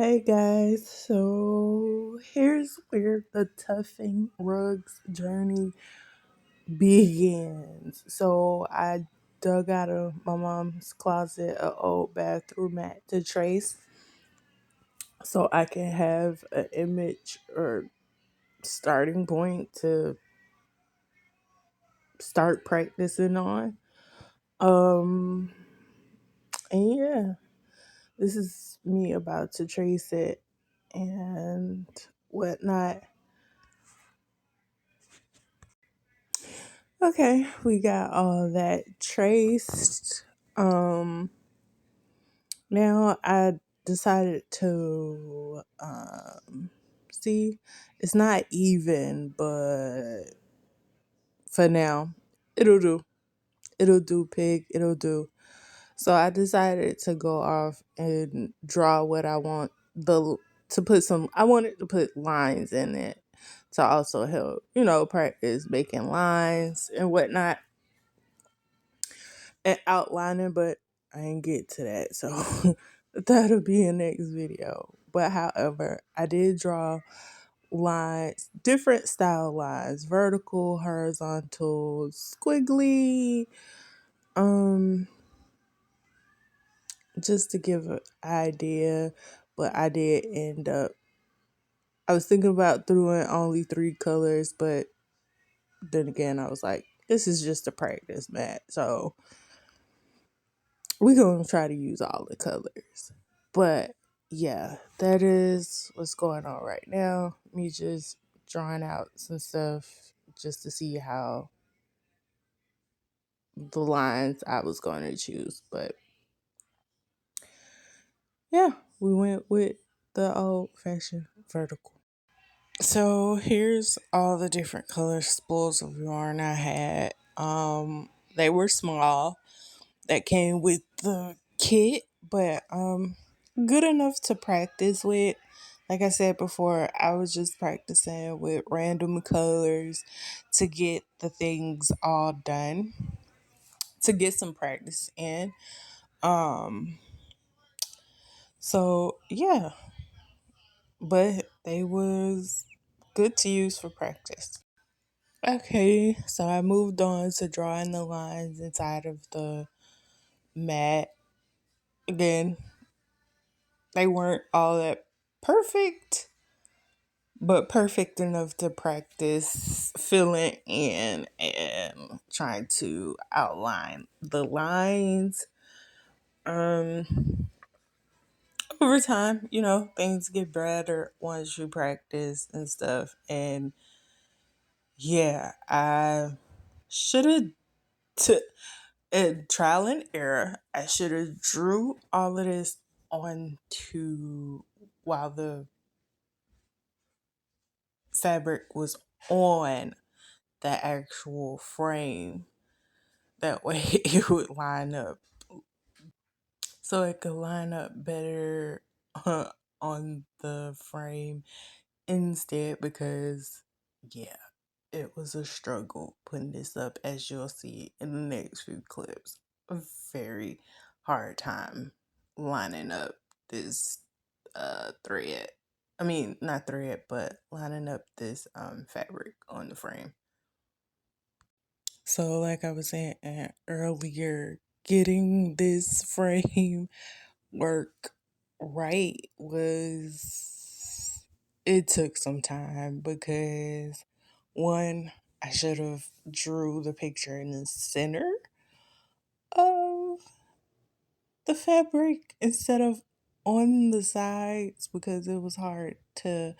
Hey guys, so here's where the Tuffing Rugs journey begins. So I dug out of my mom's closet an old bathroom mat to trace so I can have an image or starting point to start practicing on. Um and yeah, this is me about to trace it and whatnot. Okay, we got all that traced. Um, Now I decided to see. It's not even, but for now, it'll do. It'll do, pig. It'll do. So I decided to go off and draw what I want the to put some. I wanted to put lines in it to also help, practice making lines and whatnot and outlining, but I didn't get to that. So that'll be in next video. But however, I did draw lines, different style lines, vertical, horizontal, squiggly, um, just to give an idea. But I did end up I was thinking about doing only three colors, but then again I was like, this is just a practice mat. So we're gonna try to use all the colors. But yeah, that is what's going on right now. Me just drawing out some stuff just to see how the lines I was going to choose. But yeah, we went with the old fashioned vertical. So here's all the different color spools of yarn I had. They were small, that came with the kit, but good enough to practice with. Like I said before, I was just practicing with random colors to get the things all done, to get some practice in. Um so yeah, but they was good to use for practice. Okay, so I moved on to drawing the lines inside of the mat. Again, they weren't all that perfect, but perfect enough to practice filling in and trying to outline the lines. Um, Over time, things get better once you practice and stuff. And yeah, I should have took a trial and error. I should have drew all of this onto while the fabric was on the actual frame. That way it would line up. So it could line up better on the frame instead because, yeah, it was a struggle putting this up as you'll see in the next few clips. A very hard time lining up this thread. I mean, not thread, but lining up this fabric on the frame. So, like I was saying earlier, getting this frame work right was it took some time because one, I should have drew the picture in the center of the fabric instead of on the sides because it was hard to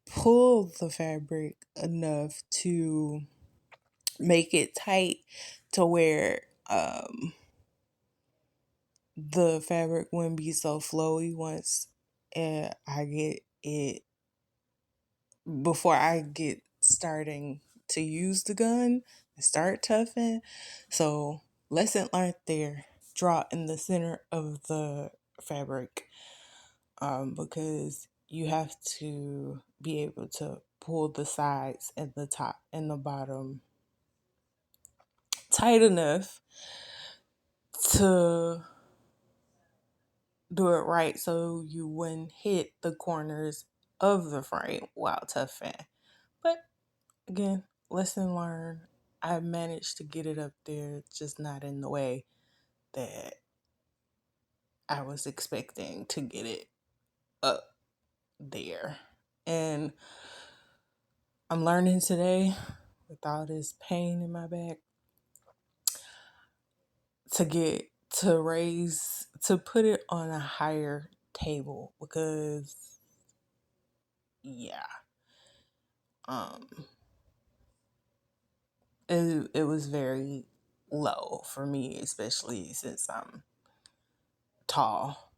pull the fabric enough to make it tight to where the fabric wouldn't be so flowy once I get it before I get starting to use the gun and start toughing. So lesson learned there. Draw in the center of the fabric because you have to be able to pull the sides and the top and the bottom tight enough to do it right so you wouldn't hit the corners of the frame while toughing. But again, lesson learned. I managed to get it up there, just not in the way that I was expecting to get it up there. And I'm learning today, with all this pain in my back, to get to put it on a higher table because yeah, um it was very low for me, especially since I'm tall.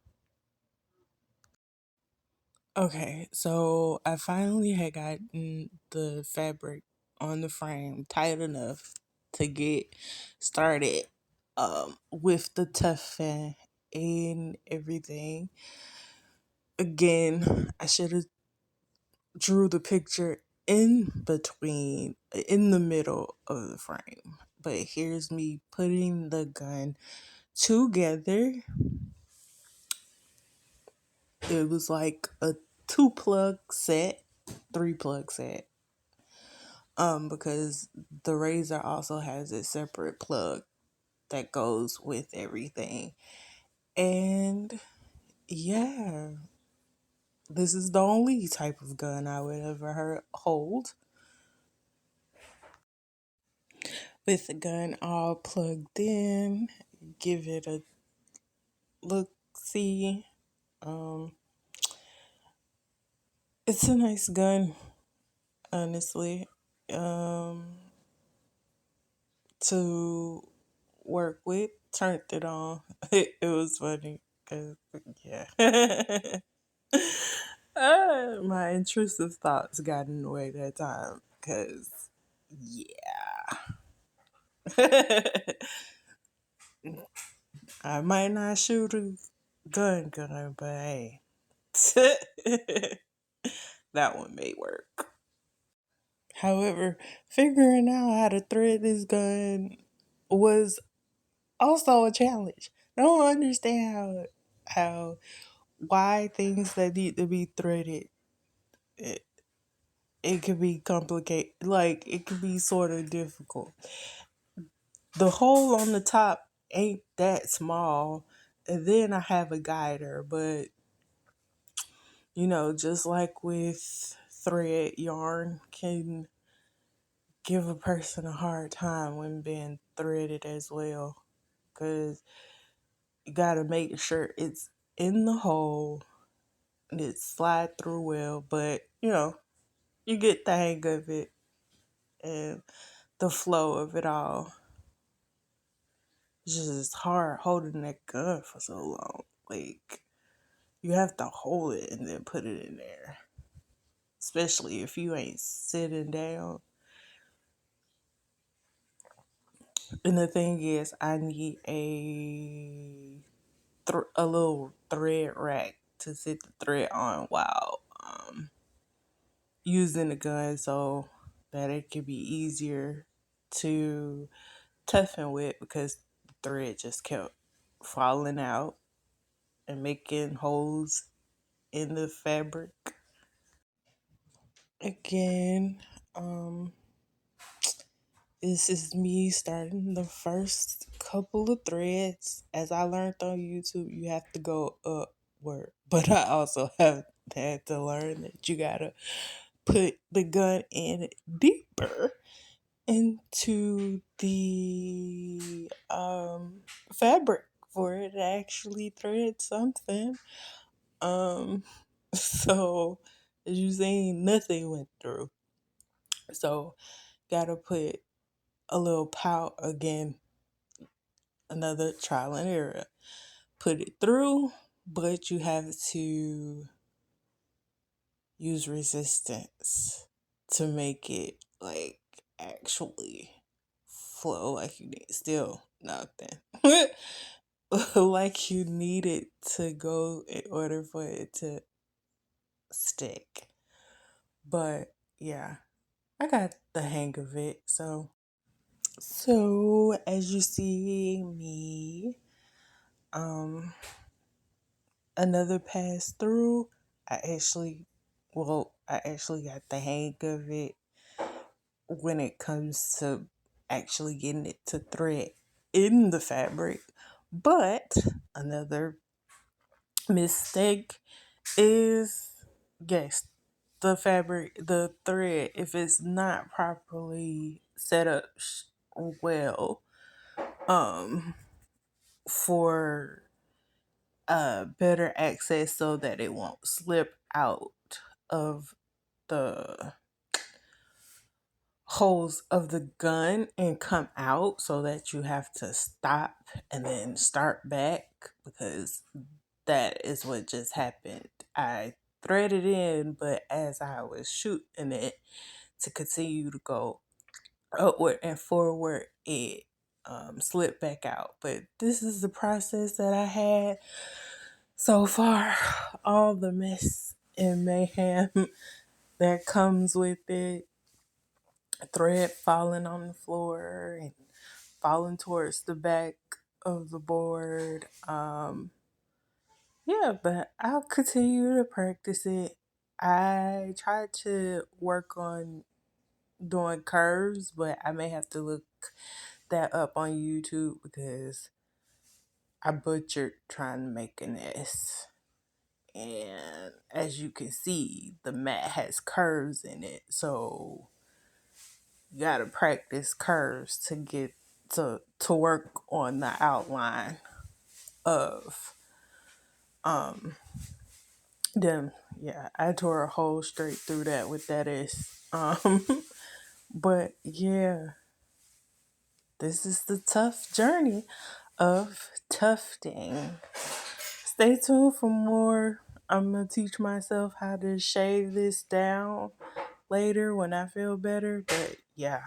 Okay, so I finally had gotten the fabric on the frame tight enough to get started with the tuft and everything. Again, I should have drew the picture in the middle of the frame. But here's me putting the gun together. It was like a two plug set, three plug set. Because the razor also has a separate plug that goes with everything. And yeah, this is the only type of gun I would ever hold. With the gun all plugged in, give it a look, see. Um, it's a nice gun, honestly, to work with. Turned it on. It was funny because yeah. My intrusive thoughts got in the way that time because yeah. I might not shoot a gun, but hey, that one may work. However, figuring out how to thread this gun was also a challenge. I don't understand how why things that need to be threaded it, it could be complicated. Like it could be sort of difficult. The hole on the top ain't that small, and then I have a guider, but just like with thread, yarn can give a person a hard time when being threaded as well, because you got to make sure it's in the hole and it slide through well, but you get the hang of it and the flow of it all. It's just hard holding that gun for so long. Like you have to hold it and then put it in there, especially if you ain't sitting down. And the thing is, I need a little thread rack to sit the thread on while using the gun, so that it can be easier to toughen with because the thread just kept falling out and making holes in the fabric. Again, this is me starting the first couple of threads. As I learned on YouTube, you have to go upward. But I also have had to learn that you gotta put the gun in deeper into the fabric for it to actually thread something. Um so as you saying, nothing went through. So gotta put a little pout again, another trial and error. Put it through, but you have to use resistance to make it like actually flow like you need. Still nothing. Like you need it to go in order for it to stick. But yeah, I got the hang of it. So as you see me, um, another pass through, I actually got the hang of it when it comes to actually getting it to thread in the fabric. But another mistake is, yes, the thread, if it's not properly set up well, um, for better access so that it won't slip out of the holes of the gun and come out, so that you have to stop and then start back, because that is what just happened. I threaded in, but as I was shooting it to continue to go upward and forward, it slipped back out. But this is the process that I had so far. All the mess and mayhem that comes with it, thread falling on the floor and falling towards the back of the board. Yeah, but I'll continue to practice it. I tried to work on doing curves, but I may have to look that up on YouTube because I butchered trying to make an S. And as you can see, the mat has curves in it. So you gotta practice curves to get to work on the outline of them. Yeah, I tore a hole straight through that with that S. But yeah, this is the tough journey of tufting. Stay tuned for more. I'm gonna teach myself how to shave this down later when I feel better. But yeah,